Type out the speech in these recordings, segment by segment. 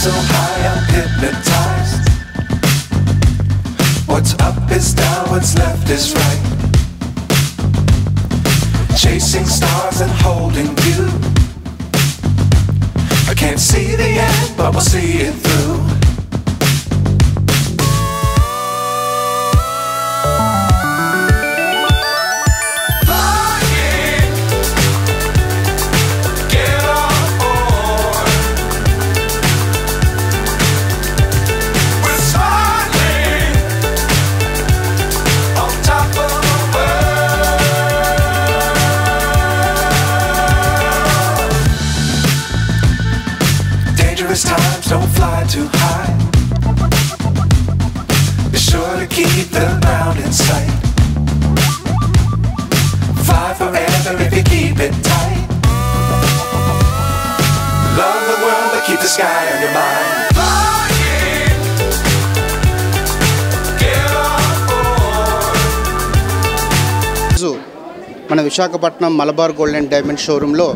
so high I'm hypnotized. What's up is down, what's left is right. Chasing stars and holding you. I can't see the end, but we'll see it through. Times don't fly too high. Be sure to keep the ground in sight. Fly forever if you keep it tight. Love the world but keep the sky on your mind. Flying, get on board. మన Visakhapatnam Malabar gold and diamond షోరూంలో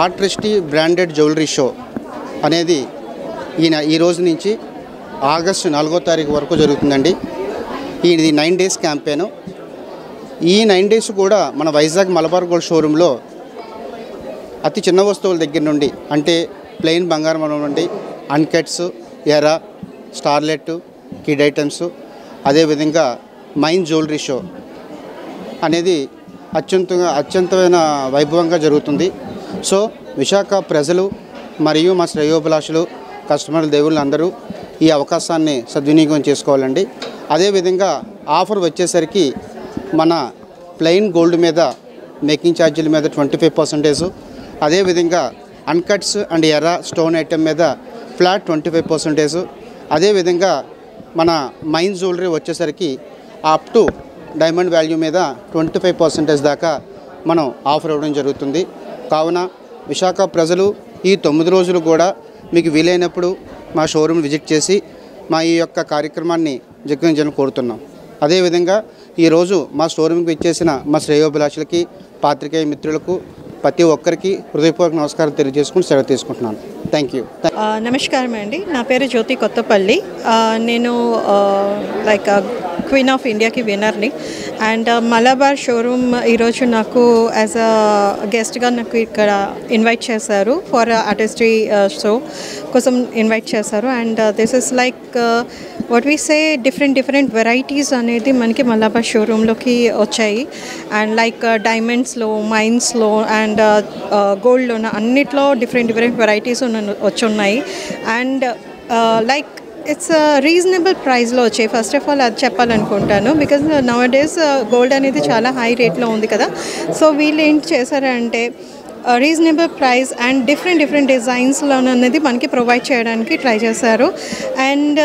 ఆర్టిస్టీ branded jewellery show అనేది ఈ రోజు నుంచి August 4వ తారీఖు వరకు జరుగుతుందండి. ఇది 9 days క్యాంపెయిన్. ఈ 9 days కూడా మన వైజాగ్ మలబార్ గోల్డ్ షోరూంలో అతి చిన్న వస్తువుల దగ్గర నుండి అంటే ప్లెయిన్ బంగారం నుండి అన్కట్స్, ఎరా, స్టార్లెట్, కిడ్ ఐటమ్స్, అదేవిధంగా మైన్ జ్యువెలరీ షో అనేది అత్యంతమైన వైభవంగా జరుగుతుంది. సో విశాఖ ప్రజలు మరియు మా శ్రేయోభిలాషులు కస్టమర్ల దేవుళ్ళు అందరూ ఈ అవకాశాన్ని సద్వినియోగం చేసుకోవాలండి. అదేవిధంగా ఆఫర్ వచ్చేసరికి మన ప్లెయిన్ గోల్డ్ మీద మేకింగ్ ఛార్జీల మీద 25%, అదేవిధంగా అన్కట్స్ అండ్ ఎరా స్టోన్ ఐటెం మీద ఫ్లాట్ 25%, అదేవిధంగా మన మైన్ జ్యువెలరీ వచ్చేసరికి అప్ టు డైమండ్ వాల్యూ మీద 25% దాకా మనం ఆఫర్ ఇవ్వడం జరుగుతుంది. కావున విశాఖ ప్రజలు ఈ 9 రోజులు కూడా మీకు వీలైనప్పుడు మా షోరూమ్ విజిట్ చేసి మా ఈ యొక్క కార్యక్రమాన్ని జగ్గించాలని కోరుతున్నాం. అదేవిధంగా ఈరోజు మా షోరూమ్కి ఇచ్చేసిన మా శ్రేయోభిలాషులకి, పాత్రికేయ మిత్రులకు ప్రతి ఒక్కరికి హృదయపూర్వక నమస్కారం తెలియజేసుకుని సెలవు తీసుకుంటున్నాను. Thank you. నమస్కారం అండి. నా పేరు జ్యోతి కొత్తపల్లి. నేను లైక్ క్వీన్ ఆఫ్ ఇండియాకి విన్నర్ని. అండ్ మలబార్ షోరూమ్ ఈరోజు నాకు యాజ్ అ గెస్ట్గా నాకు ఇక్కడ ఇన్వైట్ చేశారు ఫర్ ఆర్టిస్ట్రీ షో కోసం ఇన్వైట్ చేశారు. And this is like what we say different varieties అనేది మనకి మలబార్ షోరూంలోకి వచ్చాయి. అండ్ లైక్ డైమండ్స్లో, మైన్స్లో అండ్ గోల్డ్లో అన్నిట్లో డిఫరెంట్ వెరైటీస్ వచ్చి ఉన్నాయి. అండ్ లైక్ ఇట్స్ రీజనబుల్ ప్రైస్లో వచ్చాయి. ఫస్ట్ ఆఫ్ ఆల్ అది చెప్పాలనుకుంటాను. బికాజ్ నవ్ డేస్ గోల్డ్ అనేది చాలా హై రేట్లో ఉంది కదా. సో వీళ్ళు ఏంటి చేశారంటే రీజనబుల్ ప్రైస్ అండ్ డిఫరెంట్ డిజైన్స్లో అనేది మనకి ప్రొవైడ్ చేయడానికి ట్రై చేశారు. అండ్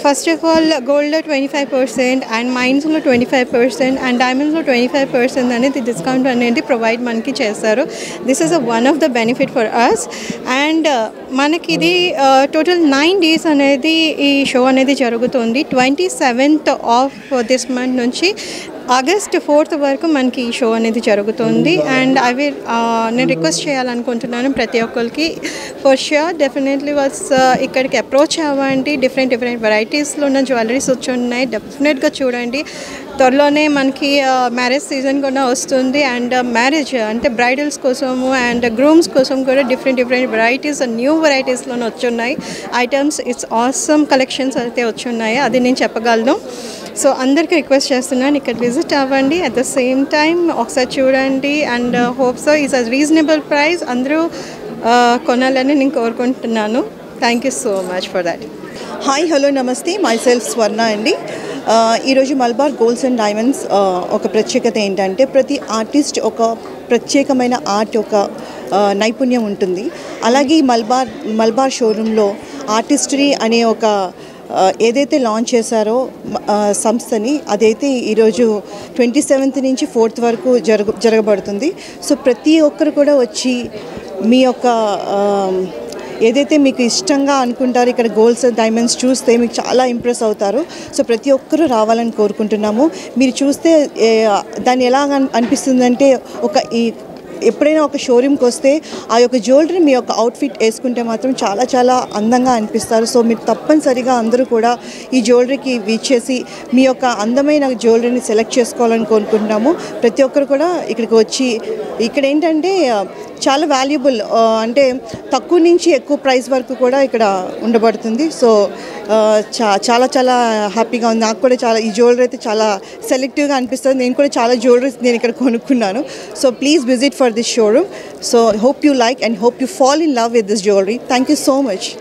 ఫస్ట్ ఆఫ్ ఆల్ గోల్డ్లో 25% అండ్ మైన్స్లో 25% అండ్ డైమండ్స్లో 25% అనేది డిస్కౌంట్ అనేది ప్రొవైడ్ మనకి చేస్తారు. This is one of the benefit for us. And మనకి ఇది టోటల్ 9 days అనేది ఈ షో అనేది జరుగుతుంది. 27th ఆఫ్ దిస్ మంత్ నుంచి ఆగస్ట్ 4th వరకు మనకి ఈ షో అనేది జరుగుతుంది. అండ్ నేను రిక్వెస్ట్ చేయాలనుకుంటున్నాను ప్రతి ఒక్కరికి ఫర్ ష్యూర్ డెఫినెట్లీ ఇక్కడికి అప్రోచ్ అవ్వండి. డిఫరెంట్ వెరైటీస్లో ఉన్న జ్యువెలరీస్ వచ్చి ఉన్నాయి. డెఫినెట్గా చూడండి. త్వరలోనే మనకి మ్యారేజ్ సీజన్ కూడా వస్తుంది. అండ్ మ్యారేజ్ అంటే బ్రైడల్స్ కోసము అండ్ గ్రూమ్స్ కోసం కూడా డిఫరెంట్ వెరైటీస్, న్యూ వెరైటీస్లోనే వచ్చున్నాయి ఐటమ్స్. ఇట్స్ ఆసమ్ కలెక్షన్స్ అయితే వచ్చున్నాయి, అది నేను చెప్పగలను. సో అందరికీ రిక్వెస్ట్ చేస్తున్నాను, ఇక్కడ విజిట్ అవ్వండి. అట్ ద సేమ్ టైం ఒకసారి చూడండి. And hope so is a reasonable price అందరూ కొనాలని నేను కోరుకుంటున్నాను. Thank you so much for that. Hi, hello, నమస్తే. మై సెల్ఫ్ స్వర్ణ అండి. ఈరోజు మలబార్ గోల్డ్స్ అండ్ డైమండ్స్ ఒక ప్రత్యేకత ఏంటంటే ప్రతి ఆర్టిస్ట్ ఒక ప్రత్యేకమైన ఆర్ట్, ఒక నైపుణ్యం ఉంటుంది. అలాగే మలబార్ షోరూంలో ఆర్టిస్ట్రీ అనే ఒక ఏదైతే లాంచ్ చేశారో సంస్థని, అదైతే ఈరోజు 27th నుంచి 4th వరకు జరగబడుతుంది. సో ప్రతి ఒక్కరు కూడా వచ్చి మీ యొక్క ఏదైతే మీకు ఇష్టంగా అనుకుంటారో ఇక్కడ గోల్డ్స్ అండ్ డైమండ్స్ చూస్తే మీకు చాలా ఇంప్రెస్ అవుతారు. సో ప్రతి ఒక్కరూ రావాలని కోరుకుంటున్నాము. మీరు చూస్తే దాన్ని ఎలా అనిపిస్తుందంటే ఎప్పుడైనా ఒక షోరూమ్కి వస్తే ఆ యొక్క జ్యువెలరీ మీ యొక్క అవుట్ఫిట్ వేసుకుంటే మాత్రం చాలా చాలా అందంగా అనిపిస్తారు. సో మీరు తప్పనిసరిగా అందరూ కూడా ఈ జ్యువెలరీకి విచ్చేసి మీ యొక్క అందమైన జ్యువెలరీని సెలెక్ట్ చేసుకోవాలని కోరుకుంటున్నాము. ప్రతి ఒక్కరు కూడా ఇక్కడికి వచ్చి ఇక్కడ ఏంటంటే చాలా వాల్యుబుల్, అంటే తక్కువ నుంచి ఎక్కువ ప్రైస్ వరకు కూడా ఇక్కడ ఉండబడుతుంది. సో చాలా చాలా హ్యాపీగా ఉంది. నాకు కూడా చాలా ఈ జ్యువెలరీ అయితే చాలా సెలెక్టివ్గా అనిపిస్తుంది. నేను కూడా చాలా జ్యువెలరీస్ నేను ఇక్కడ కొనుక్కున్నాను. So please visit for this showroom. So hope you like and hope you fall in love with this jewelry. Thank you so much.